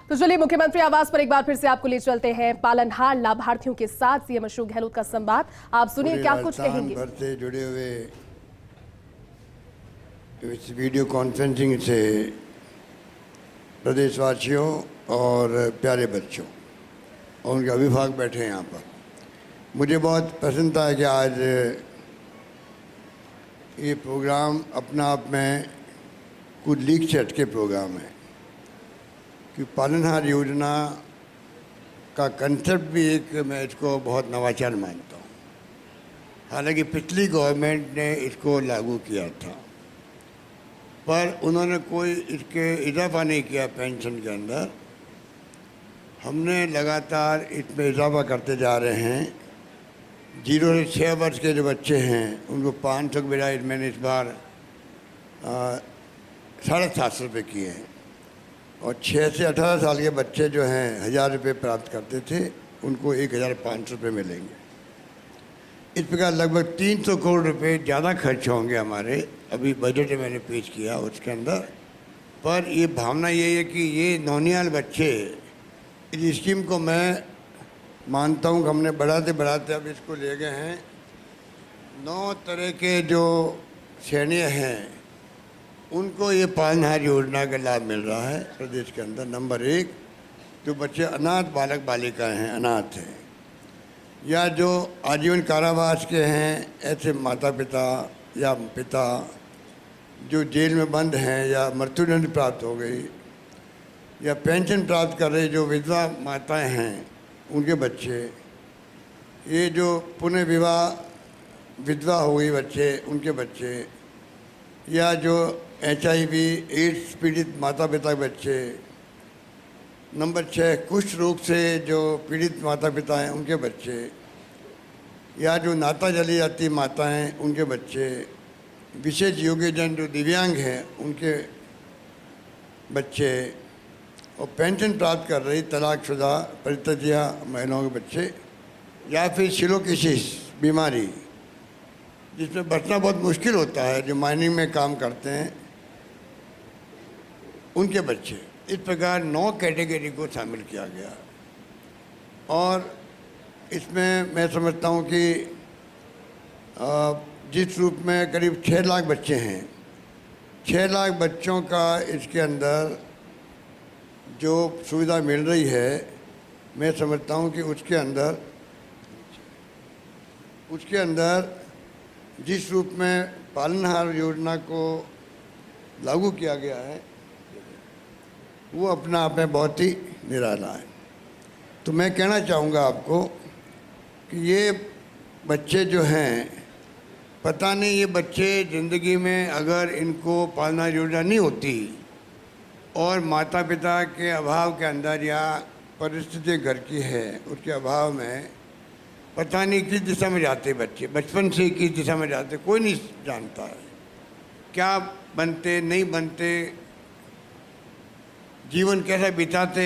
तो चलिए मुख्यमंत्री आवास पर एक बार फिर से आपको ले चलते हैं। पालनहार लाभार्थियों के साथ सीएम अशोक गहलोत का संवाद, आप सुनिए क्या कुछ कहेंगे। भर से जुड़े हुए इस वीडियो कॉन्फ्रेंसिंग से प्रदेशवासियों और प्यारे बच्चों और उनके अभिभावक बैठे हैं यहाँ पर। मुझे बहुत प्रसन्नता है कि आज ये प्रोग्राम अपना आप में कुछ लीक से हटके प्रोग्राम है कि पालनहार योजना का कंसेप्ट भी एक मैं इसको बहुत नवाचार मानता हूँ। हालांकि पिछली गवर्नमेंट ने इसको लागू किया था पर उन्होंने कोई इसके इजाफा नहीं किया पेंशन के अंदर। हमने लगातार इसमें इजाफा करते जा रहे हैं। 0 से 6 वर्ष के जो बच्चे हैं उनको 500 के बजाय मैंने इस बार 750 रुपये किए हैं और 6 से 18 साल के बच्चे जो हैं 1000 रुपये प्राप्त करते थे उनको 1500 रुपये मिलेंगे। इस प्रकार लगभग 300 करोड़ रुपए ज़्यादा खर्च होंगे हमारे। अभी बजट मैंने पेश किया उसके अंदर। पर ये भावना ये है कि ये नौनिहाल बच्चे इस स्कीम को मैं मानता हूँ कि हमने बढ़ाते बढ़ाते अब इसको ले गए हैं। 9 तरह के जो श्रेणियाँ हैं उनको ये पालनहार योजना का लाभ मिल रहा है प्रदेश के अंदर। नंबर 1 जो बच्चे अनाथ बालक बालिकाएं हैं, अनाथ हैं, या जो आजीवन कारावास के हैं, ऐसे माता पिता या पिता जो जेल में बंद हैं या मृत्युदंड प्राप्त हो गई या पेंशन प्राप्त कर रहे जो विधवा माताएं हैं उनके बच्चे, ये जो पुनः विवाह विधवा हो गई बच्चे उनके बच्चे, या जो HIV एड्स पीड़ित माता पिता के बच्चे। नंबर 6 कुष्ठ रोग से जो पीड़ित माता पिता हैं उनके बच्चे, या जो नाता चली जाती माता हैं उनके बच्चे, विशेष योग्यजन जो दिव्यांग हैं उनके बच्चे, और पेंशन प्राप्त कर रही तलाकशुदा परित्यज्या महिलाओं के बच्चे, या फिर सिलोकिसिस बीमारी जिसमें बचना बहुत मुश्किल होता है, जो माइनिंग में काम करते हैं उनके बच्चे। इस प्रकार 9 कैटेगरी को शामिल किया गया और इसमें मैं समझता हूँ कि जिस रूप में करीब 6 लाख बच्चे हैं, 6 लाख बच्चों का इसके अंदर जो सुविधा मिल रही है, मैं समझता हूँ कि उसके अंदर जिस रूप में पालनहार योजना को लागू किया गया है वो अपना आप में बहुत ही निराला है। तो मैं कहना चाहूँगा आपको कि ये बच्चे जो हैं, पता नहीं ये बच्चे ज़िंदगी में अगर इनको पालनहार योजना नहीं होती और माता पिता के अभाव के अंदर या परिस्थिति घर की है उसके अभाव में पता नहीं किस दिशा में जाते बच्चे, बचपन से किस दिशा में जाते कोई नहीं जानता है। क्या बनते नहीं बनते, जीवन कैसा बिताते,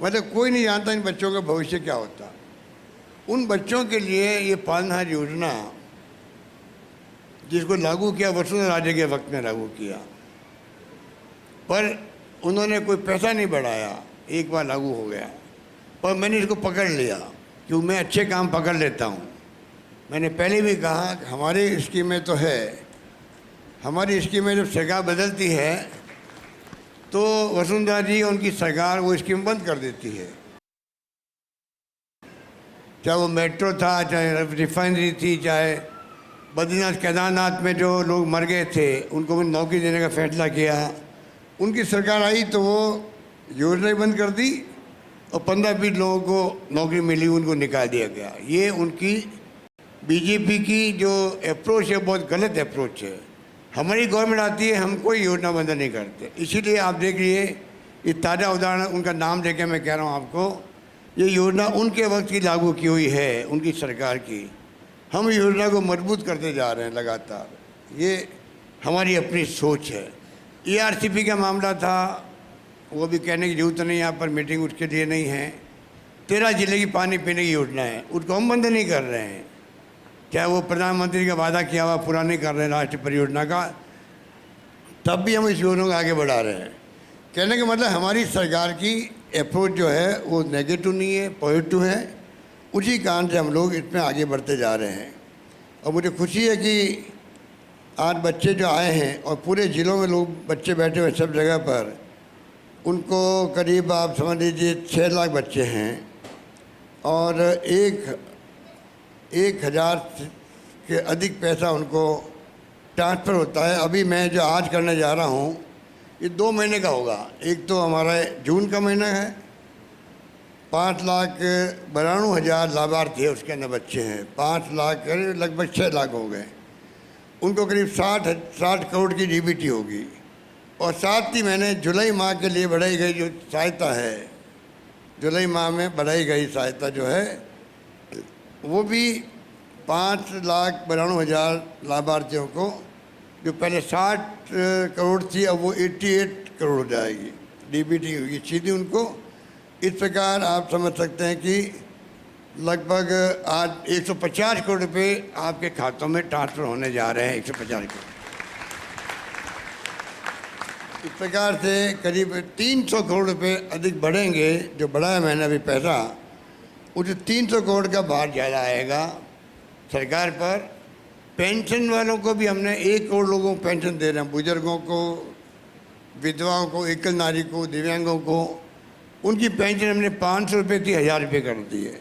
मतलब कोई नहीं जानता इन बच्चों का भविष्य क्या होता। उन बच्चों के लिए ये पालनहार योजना जिसको लागू किया वसुंधरा राजे के वक्त में लागू किया, पर उन्होंने कोई पैसा नहीं बढ़ाया, एक बार लागू हो गया। पर मैंने इसको पकड़ लिया क्योंकि मैं अच्छे काम पकड़ लेता हूँ। मैंने पहले भी कहा कि हमारी स्कीमें तो है, हमारी स्कीमें जब सरकार बदलती है तो वसुंधरा जी उनकी सरकार वो स्कीम बंद कर देती है। चाहे वो मेट्रो था, चाहे रिफाइनरी थी, चाहे बद्रीनाथ केदारनाथ में जो लोग मर गए थे उनको भी नौकरी देने का फैसला किया। उनकी सरकार आई तो वो योजना बंद कर दी और 15-20 लोगों को नौकरी मिली, उनको निकाल दिया गया। ये उनकी बीजेपी की जो अप्रोच है बहुत गलत अप्रोच है। हमारी गवर्नमेंट आती है, हम कोई योजना बंद नहीं करते। इसीलिए आप देख लिए ये ताज़ा उदाहरण, उनका नाम लेके मैं कह रहा हूँ आपको, ये योजना उनके वक्त की लागू की हुई है, उनकी सरकार की। हम योजना को मजबूत करते जा रहे हैं लगातार। ये हमारी अपनी सोच है। ERCP का मामला था, वो भी कहने की जरूरत नहीं, यहाँ पर मीटिंग उसके लिए नहीं है। 13 जिले की पानी पीने की योजना है, उसको हम बंद नहीं कर रहे हैं। चाहे वो प्रधानमंत्री का वादा किया हुआ पूरा नहीं कर रहे हैं राष्ट्रीय परियोजना का, तब भी हम इस योजना को आगे बढ़ा रहे हैं। कहने का मतलब हमारी सरकार की अप्रोच जो है वो नेगेटिव नहीं है, पॉजिटिव है। उसी कारण से हम लोग इसमें आगे बढ़ते जा रहे हैं। और मुझे खुशी है कि आज बच्चे जो आए हैं और पूरे ज़िलों में लोग बच्चे बैठे हुए सब जगह पर, उनको करीब आप समझ लीजिए 6 लाख बच्चे हैं और 1,000 के अधिक पैसा उनको ट्रांसफ़र होता है। अभी मैं जो आज करने जा रहा हूँ ये 2 महीने का होगा। एक तो हमारा जून का महीना है, 5,92,000 लाभार्थी है, उसके अंदर बच्चे हैं। 5 लाख लगभग 6 लाख हो गए। उनको करीब 60 करोड़ की डीबीटी होगी। और साथ ही मैंने जुलाई माह के लिए बढ़ाई गई जो सहायता है, जुलाई माह में बढ़ाई गई सहायता जो है वो भी 5,92,000 लाभार्थियों को, जो पहले 60 करोड़ थी अब वो 88 करोड़ हो जाएगी, डीबीटी होगी सीधी उनको। इस प्रकार आप समझ सकते हैं कि लगभग आज 150 करोड़ रुपए आपके खातों में ट्रांसफ़र होने जा रहे हैं। 150 करोड़। इस प्रकार से करीब 300 करोड़ रुपए अधिक बढ़ेंगे। जो बढ़ा है मैंने अभी पैसा, वो जो 300 करोड़ का भार ज़्यादा आएगा सरकार पर। पेंशन वालों को भी हमने 1 करोड़ लोगों को पेंशन दे रहे हैं, बुजुर्गों को, विधवाओं को, एकल नारी को, दिव्यांगों को। उनकी पेंशन हमने 500 रुपये थी 1,000 रुपये कर दी है।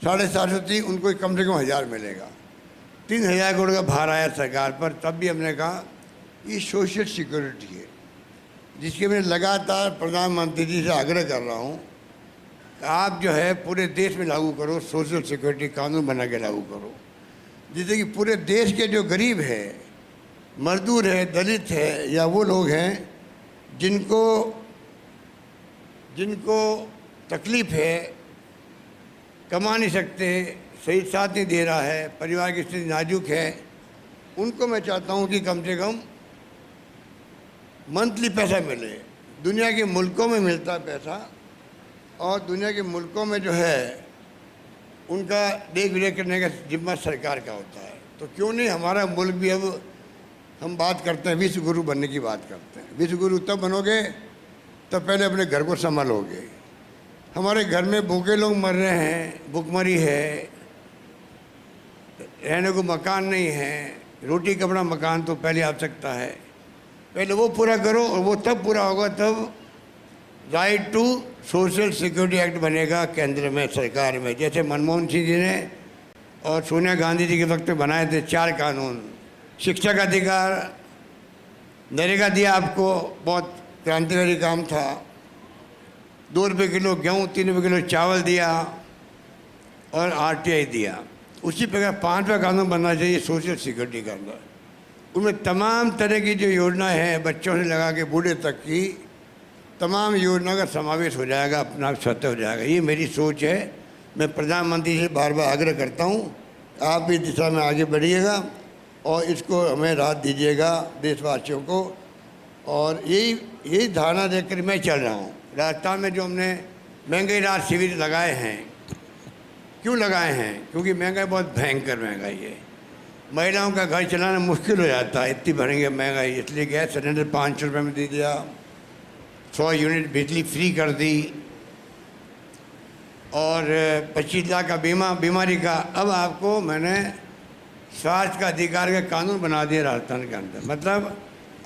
750 थी, उनको कम से कम 1,000 मिलेगा। 3,000 करोड़ का भार आया सरकार पर। तब भी हमने कहा ये सोशल सिक्योरिटी है, जिसके मैं लगातार प्रधानमंत्री जी से आग्रह कर रहा हूँ आप जो है पूरे देश में लागू करो, सोशल सिक्योरिटी कानून बना के लागू करो, जिससे कि पूरे देश के जो गरीब है, मजदूर है, दलित है, या वो लोग हैं जिनको तकलीफ़ है, कमा नहीं सकते, सही साथ नहीं दे रहा है, परिवार की स्थिति नाजुक है, उनको मैं चाहता हूँ कि कम से कम मंथली पैसा मिले। दुनिया के मुल्कों में मिलता है पैसा, और दुनिया के मुल्कों में जो है उनका देख रेख करने का जिम्मा सरकार का होता है। तो क्यों नहीं हमारा मुल्क भी, अब हम बात करते हैं विश्व गुरु बनने की बात करते हैं। विश्व गुरु तब बनोगे तब पहले अपने घर को संभालोगे। हमारे घर में भूखे लोग मर रहे हैं, भूखमरी है, रहने को मकान नहीं है, रोटी कपड़ा मकान तो पहले आवश्यकता है, पहले वो पूरा करो। और वो तब पूरा होगा तब right to social security act बनेगा केंद्र में, सरकार में। जैसे मनमोहन सिंह जी ने और सोनिया गांधी जी के वक्त में बनाए थे 4 कानून। शिक्षा का अधिकार, नरेगा दिया आपको, बहुत क्रांतिकारी काम था। 2 रुपये किलो गेहूँ, 3 रुपये किलो चावल दिया, और RTI दिया। उसी प्रकार 5वां कानून बनना चाहिए सोशल सिक्योरिटी का अंदर। उनमें तमाम तरह की जो योजनाएं हैं, बच्चों से लगा के बूढ़े तक की तमाम योजना का समावेश हो जाएगा, अपना स्वतः हो जाएगा। ये मेरी सोच है। मैं प्रधानमंत्री से बार बार आग्रह करता हूँ आप इस दिशा में आगे बढ़िएगा और इसको हमें राहत दीजिएगा देशवासियों को। और यही धारणा देकर मैं चल रहा हूँ। राजस्थान में जो हमने महंगाई राहत शिविर लगाए हैं, क्यों लगाए हैं? क्योंकि महंगाई बहुत भयंकर महंगाई है। महिलाओं का घर चलाना मुश्किल हो जाता है, इतनी बढ़ेंगे महंगाई। इसलिए गैस सिलेंडर 500 रुपये में दे दिया, 100 यूनिट बिजली फ्री कर दी, और 25 लाख का बीमारी का। अब आपको मैंने स्वास्थ्य का अधिकार का कानून बना दिया राजस्थान के अंदर। मतलब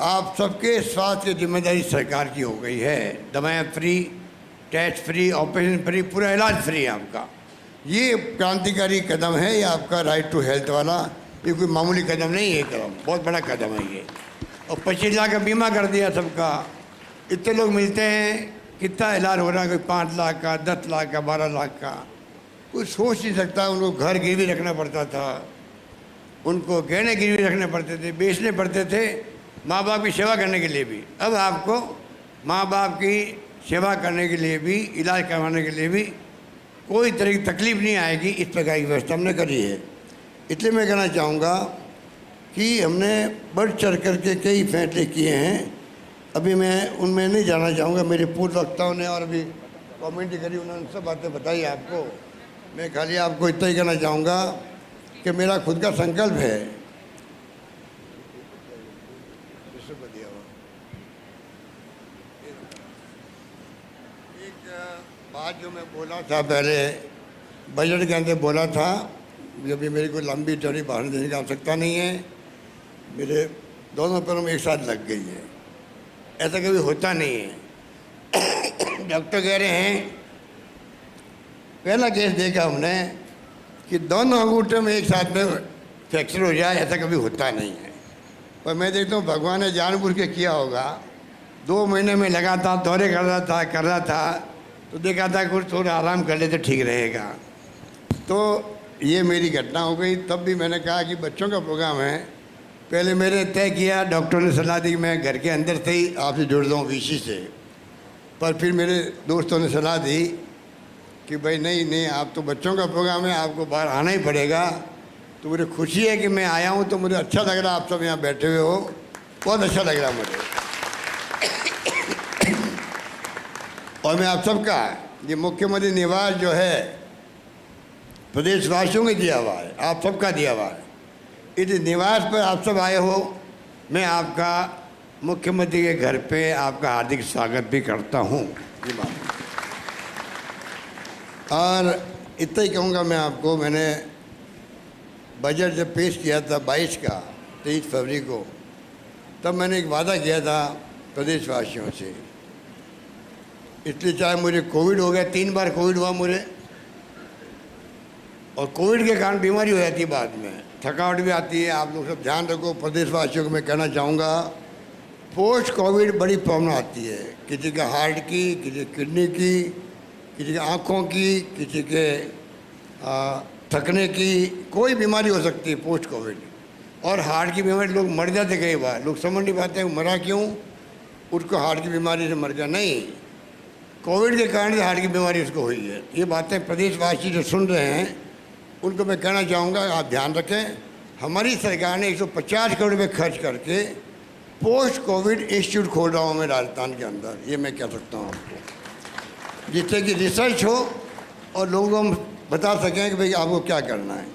आप सबके स्वास्थ्य की जिम्मेदारी सरकार की हो गई है। दवाएं free, test free, operation free, पूरा इलाज फ्री है आपका। ये क्रांतिकारी कदम है, ये आपका राइट टू हेल्थ वाला। ये कोई मामूली कदम नहीं है, कदम बहुत बड़ा कदम है ये। और 25 लाख का बीमा कर दिया सबका। इतने लोग मिलते हैं, कितना इलाज हो रहा है, कोई 5 लाख का, 10 लाख का, 12 लाख का। कोई सोच नहीं सकता। उनको घर गिरवी रखना पड़ता था, उनको गहने गिरवी रखने पड़ते थे, बेचने पड़ते थे माँ बाप की सेवा करने के लिए भी। अब आपको माँ बाप की सेवा करने के लिए भी, इलाज करवाने के लिए भी कोई तरह की तकलीफ नहीं आएगी। इस प्रकार की व्यवस्था हमने करी है। इसलिए मैं कहना चाहूँगा कि हमने बढ़ चढ़ करके कई फैसले किए हैं। अभी मैं उनमें नहीं जाना चाहूँगा, मेरे पूर्व वक्ताओं ने और अभी कमेंट्री करी, उन्होंने सब बातें बताई आपको। मैं खाली आपको इतना ही कहना चाहूँगा कि मेरा खुद का संकल्प है बात जो मैं बोला था पहले बजट के अंदर बोला था, अभी मेरी कोई लंबी चौड़ी बहाने देने की आवश्यकता नहीं है। मेरे दोनों पैरों में एक साथ लग गई है, ऐसा कभी होता नहीं है। डॉक्टर कह रहे हैं, पहला केस देखा हमने कि दोनों अंगूठे में एक साथ में फ्रैक्चर हो जाए, ऐसा कभी होता नहीं है। पर मैं देखता हूँ भगवान ने जानबूझ के किया होगा। 2 महीने में लगातार दौरे कर रहा था तो देखा था कुछ थोड़ा आराम कर ले तो ठीक रहेगा। तो ये मेरी घटना हो गई। तब भी मैंने कहा कि बच्चों का प्रोग्राम है, पहले मैंने तय किया, डॉक्टर ने सलाह दी कि मैं घर के अंदर से ही आपसे जुड़ जाऊँ वीसी से। पर फिर मेरे दोस्तों ने सलाह दी कि भाई नहीं आप तो बच्चों का प्रोग्राम है, आपको बाहर आना ही पड़ेगा। तो मुझे खुशी है कि मैं आया हूँ, तो मुझे अच्छा लग रहा, आप सब यहाँ बैठे हुए हो, बहुत अच्छा लग रहा मुझे। और मैं आप सबका ये मुख्यमंत्री निवास जो है प्रदेशवासियों ने दिया हुआ है, आप सबका दिया हुआ है। इस निवास पर आप सब आए हो, मैं आपका मुख्यमंत्री के घर पे आपका हार्दिक स्वागत भी करता हूँ। ये बात और इतना ही कहूँगा मैं आपको। मैंने बजट जब पेश किया था 22 का 23 फरवरी को, तब मैंने एक वादा किया था प्रदेशवासियों से। इसलिए चाहे मुझे कोविड हो गया, 3 बार कोविड हुआ मुझे, और कोविड के कारण बीमारी हो जाती है, बाद में थकावट भी आती है। आप लोग सब ध्यान रखो। प्रदेशवासियों को मैं कहना चाहूँगा, पोस्ट कोविड बड़ी प्रॉब्लम आती है, किसी का हार्ट की, किसी किडनी की, किसी के आँखों की, किसी के थकने की, कोई बीमारी हो सकती है पोस्ट कोविड। और हार्ट की बीमारी लोग मर जाते कई बार, लोग समझ नहीं पाते मरा क्यों, उसको हार्ट की बीमारी से मर गया, नहीं, कोविड के कारण से हार्ट की बीमारी उसको हुई है। ये बातें प्रदेशवासी जो सुन रहे हैं उनको मैं कहना चाहूँगा, आप ध्यान रखें। हमारी सरकार ने 150 करोड़ रुपये खर्च करके पोस्ट कोविड इंस्टीट्यूट खोल रहा हूँ मैं राजस्थान के अंदर। ये मैं कह सकता हूँ आपको, जिससे कि रिसर्च हो और लोगों को हम बता सकें कि भाई आपको क्या करना है।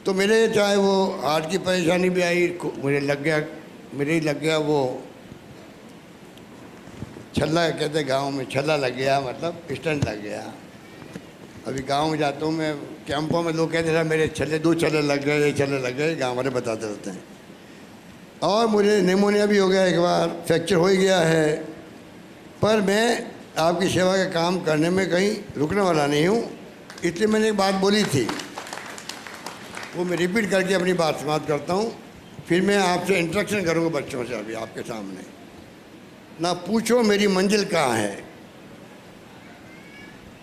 तो मेरे चाहे वो हार्ट की परेशानी भी आई, मेरे ही लग गया वो छल्ला, कहते गांव में छल्ला लग गया, मतलब स्टंट लग गया। अभी गांव में जाता हूँ मैं, कैंपों में लोग कहते हैं मेरे 2 छल्ले लग गए, 1 छल्ले लग गए, गाँव वाले बताते रहते हैं। और मुझे निमोनिया भी हो गया, एक बार फ्रैक्चर हो ही गया है। पर मैं आपकी सेवा का काम करने में कहीं रुकने वाला नहीं हूँ। इसलिए मैंने एक बात बोली थी, वो मैं रिपीट करके अपनी बात समाप्त करता हूँ। फिर मैं आपसे इंटरेक्शन करूँगा बच्चों से अभी आपके सामने। ना पूछो मेरी मंजिल कहाँ है,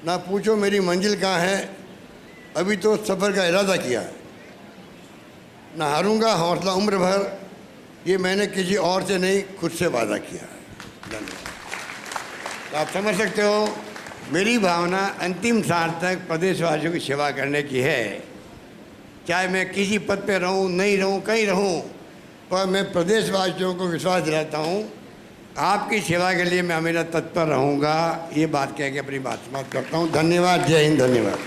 ना पूछो मेरी मंजिल कहाँ है, अभी तो सफ़र का इरादा किया है। ना हारूंगा हौसला उम्र भर, ये मैंने किसी और से नहीं, खुद से वादा किया है। धन्यवाद। आप समझ सकते हो मेरी भावना अंतिम साल तक प्रदेशवासियों की सेवा करने की है। चाहे मैं किसी पद पे रहूं, नहीं रहूं, कहीं रहूं, पर मैं प्रदेशवासियों को विश्वास दिलाता हूं, आपकी सेवा के लिए मैं हमेशा तत्पर रहूंगा। ये बात कह के अपनी बात समाप्त करता हूं। धन्यवाद। जय हिंद। धन्यवाद।